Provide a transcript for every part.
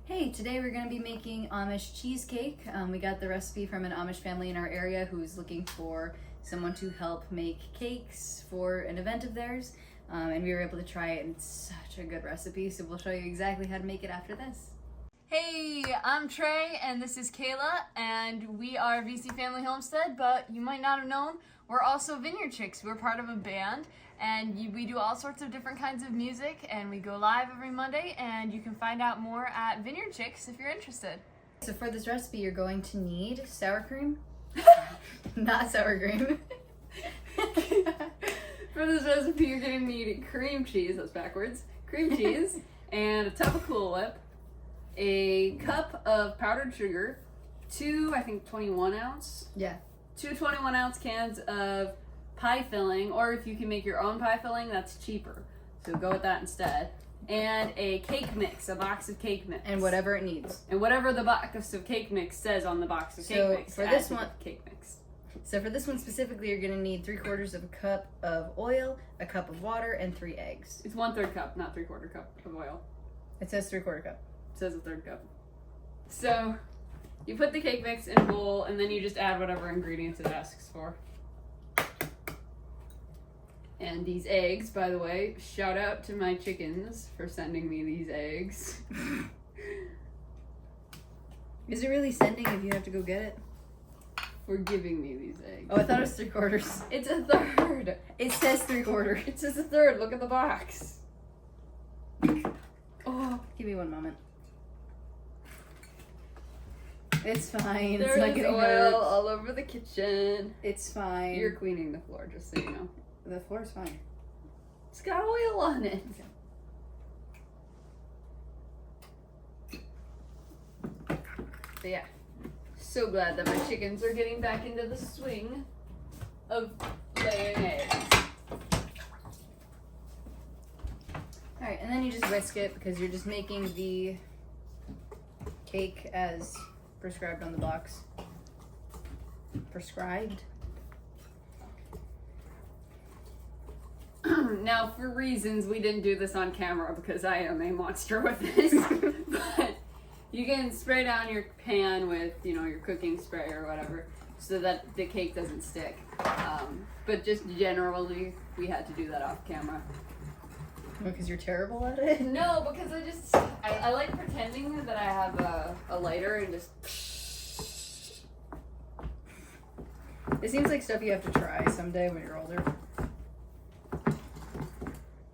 Hey, today we're going to be making Amish cheesecake. We got the recipe from an Amish family in our area who's looking for someone to help make cakes for an event of theirs. And we were able to try it, and it's such a good recipe, so we'll show you exactly how to make it after this. Hey, I'm Trey, and this is Kayla, and we are VC Family Homestead, but you might not have known, we're also Vineyard Chicks. We're part of a band, and we do all sorts of different kinds of music, and we go live every Monday, and you can find out more at Vineyard Chicks if you're interested. So for this recipe, you're going to need sour cream. Not sour cream. For this recipe, you're going to need cream cheese, that's backwards, cream cheese, and a tub of Cool Whip, a cup of powdered sugar, two 21 ounce cans of pie filling, or if you can make your own pie filling, that's cheaper, so go with that instead, and a cake mix, a box of cake mix. And whatever it needs. And whatever the box of cake mix says on the box of cake mix. For this one, cake mix. So for this one specifically, you're going to need 3/4 of a cup of oil, a cup of water, and 3 eggs. It's 1/3 cup, not 3/4 cup of oil. It says 3/4 cup. It says 1/3 cup. So you put the cake mix in a bowl, and then you just add whatever ingredients it asks for. And these eggs, by the way, shout out to my chickens for sending me these eggs. Is it really sending if you have to go get it? For giving me these eggs. Oh, I thought it was 3/4. It's a third. It says 3/4. It says a third. Look at the box. Oh, give me one moment. It's fine. There's It's not getting oil hurt. all over the kitchen. It's fine. You're cleaning the floor, just so you know. The floor's fine. It's got oil on it. But yeah, so glad that my chickens are getting back into the swing of laying eggs. Alright, and then you just whisk it because you're just making the cake as prescribed on the box. Prescribed? Now, for reasons, we didn't do this on camera because I am a monster with this. But you can spray down your pan with, your cooking spray or whatever so that the cake doesn't stick. But just generally, we had to do that off camera. Because you're terrible at it? No, because I like pretending that I have a lighter and just... It seems like stuff you have to try someday when you're older.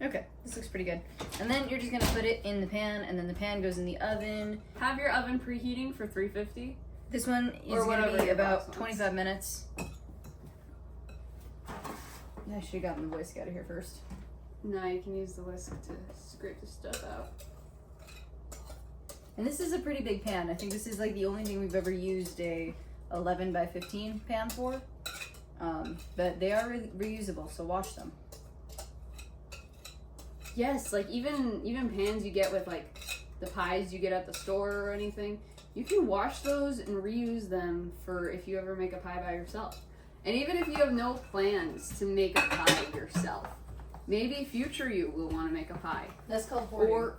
Okay, this looks pretty good. And then you're just gonna put it in the pan, and then the pan goes in the oven. Have your oven preheating for 350. This one is gonna be about 25 minutes. I should have gotten the whisk out of here first. No, you can use the whisk to scrape the stuff out. And this is a pretty big pan. I think this is like the only thing we've ever used a 11 by 15 pan for. But they are reusable, so wash them. Yes, like even pans you get with like the pies you get at the store or anything, you can wash those and reuse them for if you ever make a pie by yourself. And even if you have no plans to make a pie yourself, maybe future you will want to make a pie. That's called hoarding.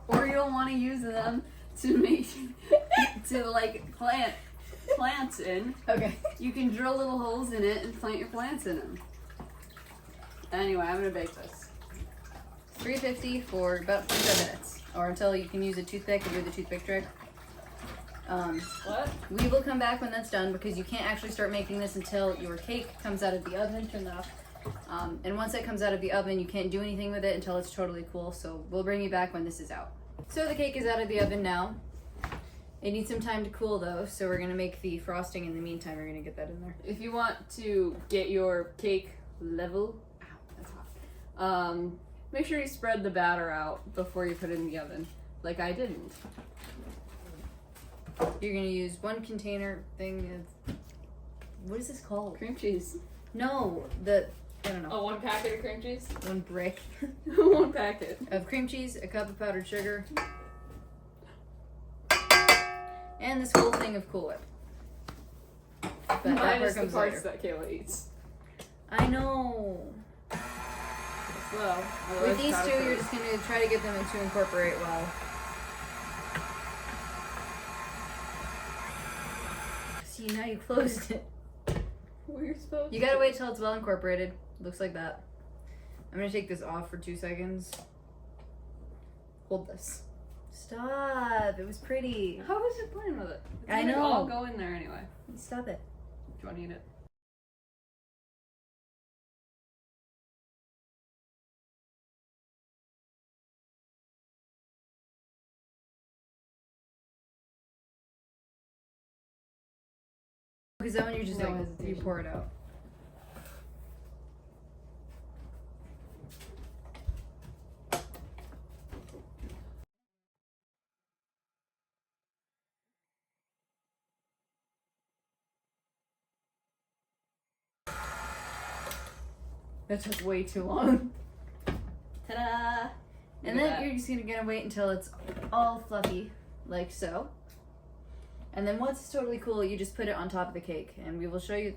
Or you'll want to use them to make plant plants in. Okay. You can drill little holes in it and plant your plants in them. Anyway, I'm gonna bake this. 350 for about 25 minutes, or until you can use a toothpick and do the toothpick trick. What? We will come back when that's done because you can't actually start making this until your cake comes out of the oven. Turn that off. And once it comes out of the oven, you can't do anything with it until it's totally cool. So we'll bring you back when this is out. So the cake is out of the oven now. It needs some time to cool though, so we're gonna make the frosting in the meantime. We're gonna get that in there. If you want to get your cake level, that's hot. Make sure you spread the batter out before you put it in the oven, like I didn't. You're gonna use one container thing of, what is this called? Cream cheese. No, I don't know. Oh, 1 packet of cream cheese? One brick 1 packet. of cream cheese, a cup of powdered sugar, and this whole thing of Cool Whip. But that Mine part is the comes parts later. that Kayla eats. I know. slow. With these two, you're just going to try to get them to incorporate well. See, now you closed it. Well, you're supposed You gotta wait till it's well incorporated. Looks like that. I'm gonna take this off for 2 seconds. Hold this. Stop. It was pretty. How is it playing with it? It's I gonna know. all go in there anyway. Stop it. Do you want to eat it? Because then when you just No like, you hesitation. pour it out. That took way too long. Ta-da! And then you're just gonna wait until it's all fluffy, like so. And then once it's totally cool, you just put it on top of the cake, and we will show you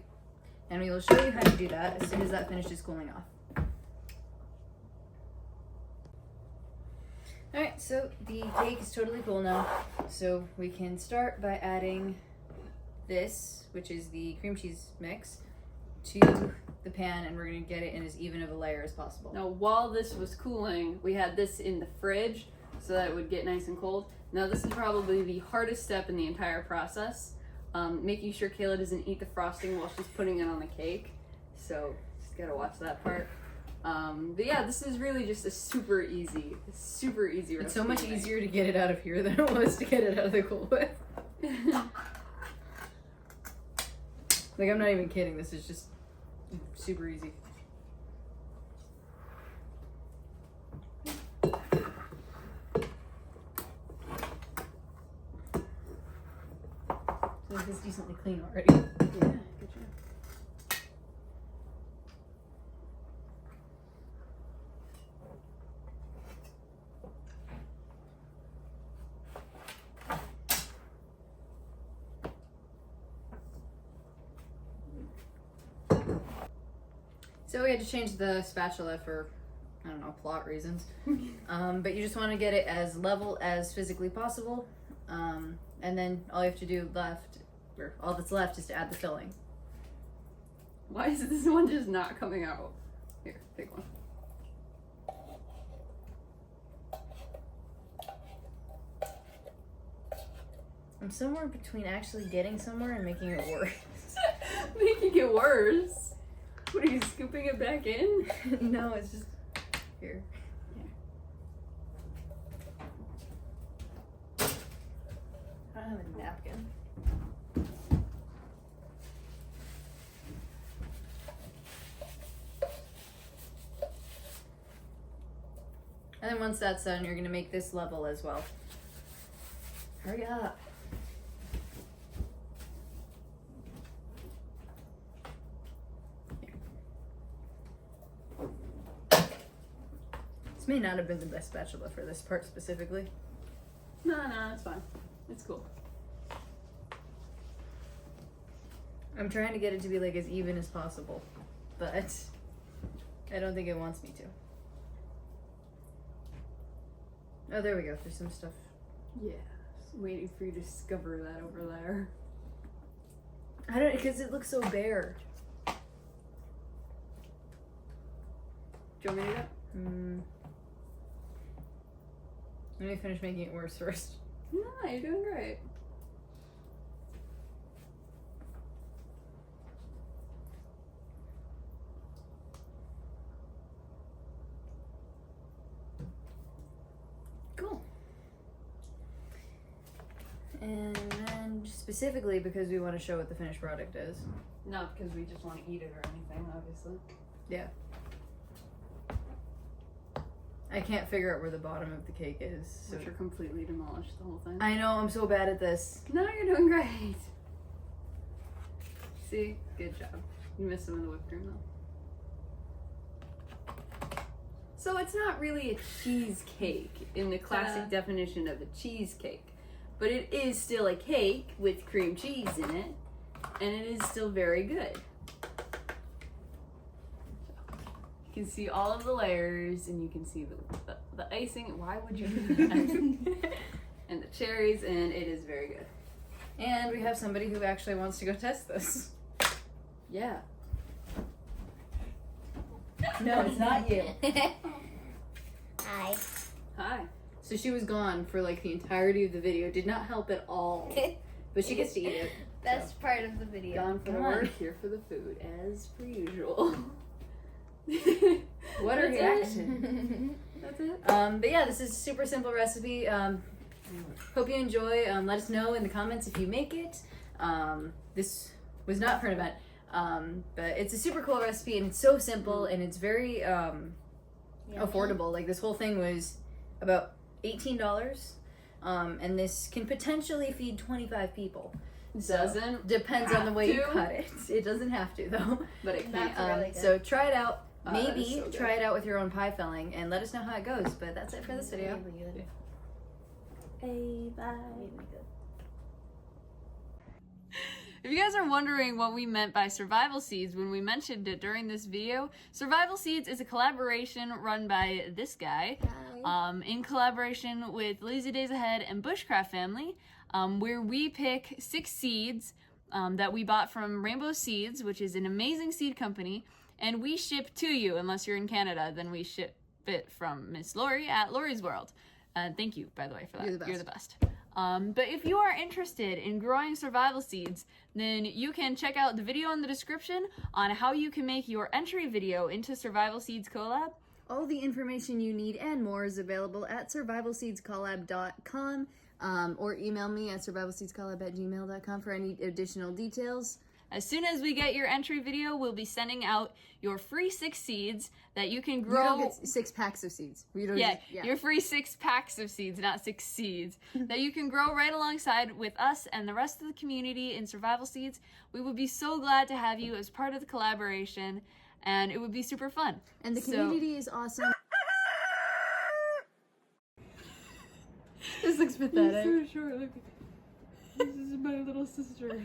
how to do that as soon as that finishes cooling off. Alright, so the cake is totally cool now. So we can start by adding this, which is the cream cheese mix, to the pan, and we're gonna get it in as even of a layer as possible. Now, while this was cooling, we had this in the fridge so that it would get nice and cold. Now, this is probably the hardest step in the entire process, making sure Kayla doesn't eat the frosting while she's putting it on the cake. So, just gotta watch that part. But yeah, this is really just a super easy recipe. It's so much easier to get it out of here than it was to get it out of the Cool Whip. Like, I'm not even kidding. This is just super easy. So it's decently clean already. Yeah, good job. So we had to change the spatula for, I don't know, plot reasons. But you just want to get it as level as physically possible. And then all you have to do all that's left is to add the filling. Why is this one just not coming out? Here, take one. I'm somewhere between actually getting somewhere and making it worse. Making it worse. What, are you scooping it back in? No, it's just here. I don't have a napkin. And then once that's done, you're gonna make this level as well. Hurry up. This may not have been the best spatula for this part specifically. No, it's fine. It's cool. I'm trying to get it to be like as even as possible, but I don't think it wants me to. Oh, there we go. There's some stuff. Yeah, just waiting for you to discover that over there. I don't, because it looks so bare. Do you want me to do that? Let me finish making it worse first. No, you're doing great. Cool. And then specifically because we want to show what the finished product is. Not because we just want to eat it or anything, obviously. Yeah. I can't figure out where the bottom of the cake is. So. Which are completely demolished the whole thing. I know, I'm so bad at this. No, you're doing great. See? Good job. You missed some of the whipped cream though. So it's not really a cheesecake in the classic definition of a cheesecake. But it is still a cake with cream cheese in it. And it is still very good. You can see all of the layers, and you can see the icing. Why would you do that? And the cherries, and it is very good. And we have somebody who actually wants to go test this. Yeah. No, it's not you. Hi. Hi. So she was gone for like the entirety of the video. Did not help at all. But she gets to eat it. Best part of the video. Gone for the Gone. work, here for the food, as per usual. What a That's reaction. That's it. But yeah, this is a super simple recipe. Hope you enjoy. Let us know in the comments if you make it. This was not for an event. But it's a super cool recipe, and it's so simple, and it's very affordable. Like, this whole thing was about $18. And this can potentially feed 25 people. So, Doesn't depends on the way you have to. cut it. It doesn't have to, though. But it That's can't. really good. So try it out. that is Maybe so good. try it out with your own pie filling, and let us know how it goes. But that's it for this video. Hey, bye. If you guys are wondering what we meant by Survival Seeds when we mentioned it during this video, Survival Seeds is a collaboration run by this guy, in collaboration with Lazy Days Ahead and Bushcraft Family, where we pick 6 seeds that we bought from Rainbow Seeds, which is an amazing seed company, and we ship to you. Unless you're in Canada, then we ship it from Miss Lori at Lori's World. Thank you, by the way, for that. You're the best. But if you are interested in growing survival seeds, then you can check out the video in the description on how you can make your entry video into Survival Seeds Collab. All the information you need and more is available at survivalseedscollab.com, or email me at survivalseedscollab@gmail.com for any additional details. As soon as we get your entry video, we'll be sending out your free 6 seeds that you can You grow. don't get 6 packs of seeds. We don't Your free 6 packs of seeds, not 6 seeds, that you can grow right alongside with us and the rest of the community in Survival Seeds. We would be so glad to have you as part of the collaboration, and it would be super fun. And the So- community is awesome. This looks pathetic. So short. Look. This is my little sister.